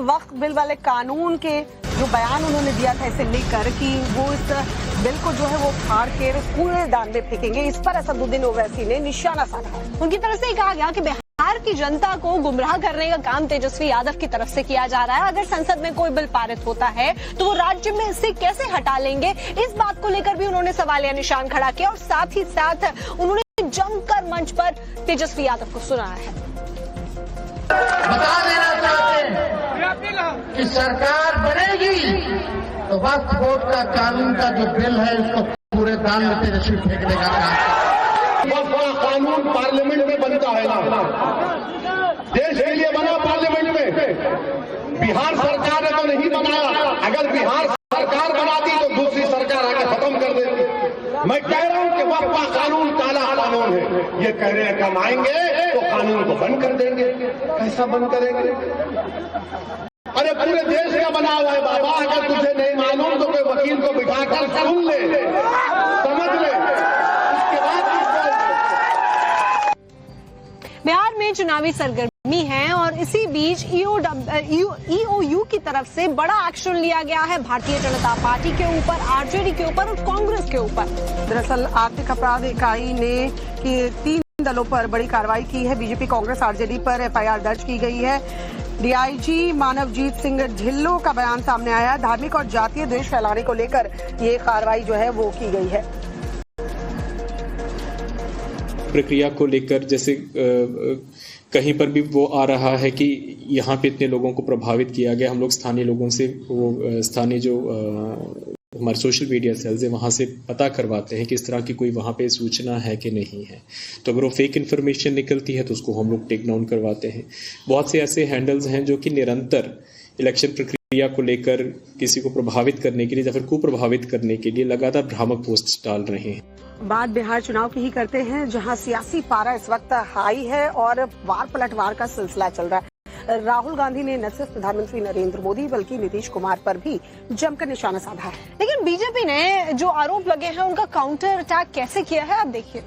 वक्त बिल वाले कानून के जो बयान उन्होंने दिया था इसे लेकर कि वो इस बिल को जो है वो फाड़ के कूड़ेदान में फेंकेंगे, इस पर असदुद्दीन ओवैसी ने निशाना साधा। उनकी तरफ से कहा गया कि बिहार की जनता को गुमराह करने का काम तेजस्वी यादव की तरफ से किया जा रहा है। अगर संसद में कोई बिल पारित होता है तो वो राज्य में इसे कैसे हटा लेंगे, इस बात को लेकर भी उन्होंने सवालिया निशान खड़ा किया और साथ ही साथ उन्होंने जमकर मंच पर तेजस्वी यादव को सुनाया है। बता देना चाहते हैं कि सरकार बनेगी तो वक्फ बोर्ड का कानून का जो बिल है उसको पूरे दान में तेजस्वी फेंकने का काम। वक्फ का कानून पार्लियामेंट में बनता है ना, देश के लिए बना पार्लियामेंट में। बिहार सरकार ने तो नहीं बनाया। अगर बिहार सरकार बनाती तो दूसरी सरकार आके खत्म कर देती। मैं कह रहा हूं कि वक्फ का कानून काला कानून है। ये कह रहे हैं हम आएंगे तो कानून को बंद कर देंगे। कैसा बंद करेंगे? अरे पूरे देश का बना हुआ है बाबा। अगर तुझे नहीं मालूम तो कोई वकील को बिठाकर सुन ले, समझ ले, उसके बाद बिहार में चुनावी सरगर्मी है और इसी बीच ईओयू की तरफ से बड़ा एक्शन लिया गया है भारतीय जनता पार्टी के ऊपर, आरजेडी के ऊपर और कांग्रेस के ऊपर। दरअसल आर्थिक अपराध इकाई ने 3 दलों पर बड़ी कार्रवाई की है। बीजेपी, कांग्रेस, आरजेडी पर एफआईआर दर्ज की गई है। डीआईजी मानवजीत सिंह ढिल्लों का बयान सामने आया। धार्मिक और जातीय द्वेष फैलाने को लेकर ये कार्रवाई जो है वो की गई है। प्रक्रिया को लेकर जैसे कहीं पर भी वो आ रहा है कि यहाँ पे इतने लोगों को प्रभावित किया गया। हम लोग स्थानीय लोगों से, वो स्थानीय जो हमारे सोशल मीडिया सेल्स है वहाँ से पता करवाते हैं कि इस तरह की कोई वहाँ पे सूचना है कि नहीं है। तो अगर वो फेक इन्फॉर्मेशन निकलती है तो उसको हम लोग टेक डाउन करवाते हैं। बहुत से ऐसे हैंडल्स हैं जो कि निरंतर इलेक्शन प्रक्रिया को लेकर किसी को प्रभावित करने के लिए या फिर कुप्रभावित करने के लिए लगातार भ्रामक पोस्ट डाल रहे हैं। बात बिहार चुनाव की ही करते हैं, जहां सियासी पारा इस वक्त हाई है और वार पलटवार का सिलसिला चल रहा है। राहुल गांधी ने न सिर्फ प्रधानमंत्री नरेंद्र मोदी बल्कि नीतीश कुमार पर भी जमकर निशाना साधा है। लेकिन बीजेपी ने जो आरोप लगे हैं उनका काउंटर अटैक कैसे किया है आप देखिए।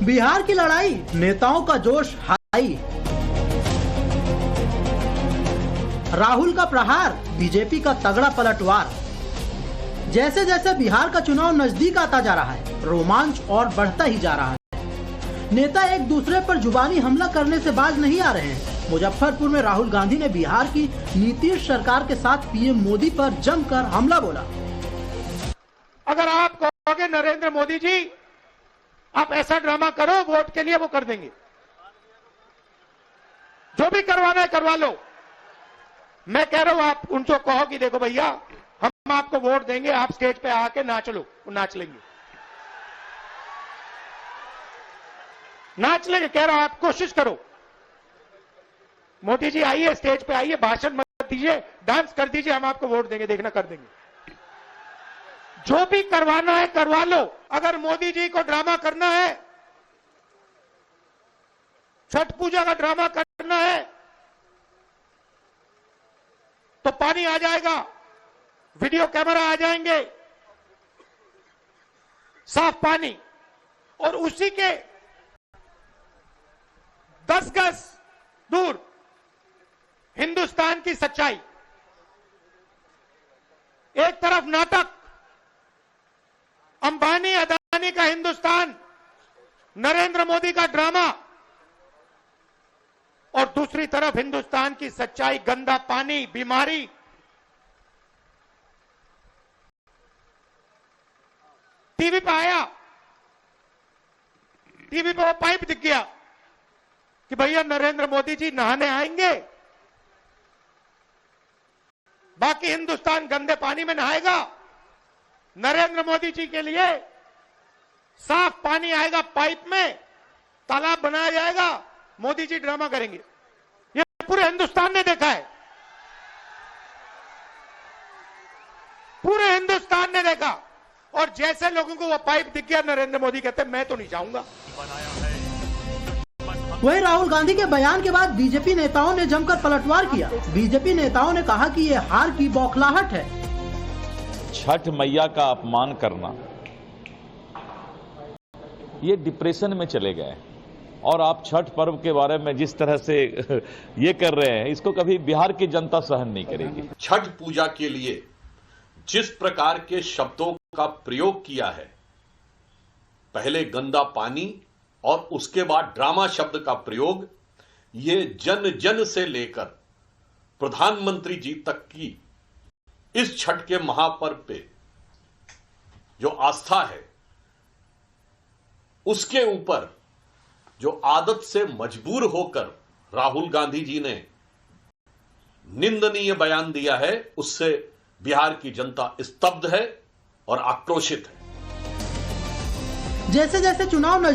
बिहार की लड़ाई, नेताओं का जोश हाई। राहुल का प्रहार, बीजेपी का तगड़ा पलटवार। जैसे जैसे बिहार का चुनाव नजदीक आता जा रहा है, रोमांच और बढ़ता ही जा रहा है। नेता एक दूसरे पर जुबानी हमला करने से बाज नहीं आ रहे हैं। मुजफ्फरपुर में राहुल गांधी ने बिहार की नीतीश सरकार के साथ पीएम मोदी पर जमकर हमला बोला। अगर आप कहोगे नरेंद्र मोदी जी आप ऐसा ड्रामा करो वोट के लिए, वो कर देंगे। जो भी करवाना है करवा लो। मैं कह रहा हूं आप उनको कहो कि देखो भैया हम आपको वोट देंगे, आप स्टेज पे आके नाच लो, वो नाच लेंगे। नाच लेंगे, कह रहा हूं आप कोशिश करो। मोदी जी आइए, स्टेज पे आइए, भाषण मत दीजिए, डांस कर दीजिए, हम आपको वोट देंगे, देखना कर देंगे। जो भी करवाना है करवा लो। अगर मोदी जी को ड्रामा करना है, छठ पूजा का ड्रामा करना है तो पानी आ जाएगा, वीडियो कैमरा आ जाएंगे, साफ पानी, और उसी के 10 गज दूर हिंदुस्तान की सच्चाई। एक तरफ नाटक, अंबानी अदानी का हिंदुस्तान, नरेंद्र मोदी का ड्रामा, और दूसरी तरफ हिंदुस्तान की सच्चाई, गंदा पानी, बीमारी। टीवी पे आया, टीवी पे वो पाइप दिख गया कि भैया नरेंद्र मोदी जी नहाने आएंगे, बाकी हिंदुस्तान गंदे पानी में नहाएगा। नरेंद्र मोदी जी के लिए साफ पानी आएगा, पाइप में तालाब बनाया जाएगा, मोदी जी ड्रामा करेंगे। ये पूरे हिंदुस्तान ने देखा है, पूरे हिंदुस्तान ने देखा। और जैसे लोगों को वो पाइप दिख गया, नरेंद्र मोदी कहते मैं तो नहीं जाऊंगा। वहीं राहुल गांधी के बयान के बाद बीजेपी नेताओं ने जमकर पलटवार किया। बीजेपी नेताओं ने कहा कि ये हार की बौखलाहट है। छठ मैया का अपमान करना, ये डिप्रेशन में चले गए। और आप छठ पर्व के बारे में जिस तरह से ये कर रहे हैं, इसको कभी बिहार की जनता सहन नहीं करेगी। छठ पूजा के लिए जिस प्रकार के शब्दों का प्रयोग किया है, पहले गंदा पानी और उसके बाद ड्रामा शब्द का प्रयोग, ये जन जन से लेकर प्रधानमंत्री जी तक की इस छठ के महापर्व पे जो आस्था है, उसके ऊपर जो आदत से मजबूर होकर राहुल गांधी जी ने निंदनीय बयान दिया है, उससे बिहार की जनता स्तब्ध है और आक्रोशित है। जैसे जैसे चुनाव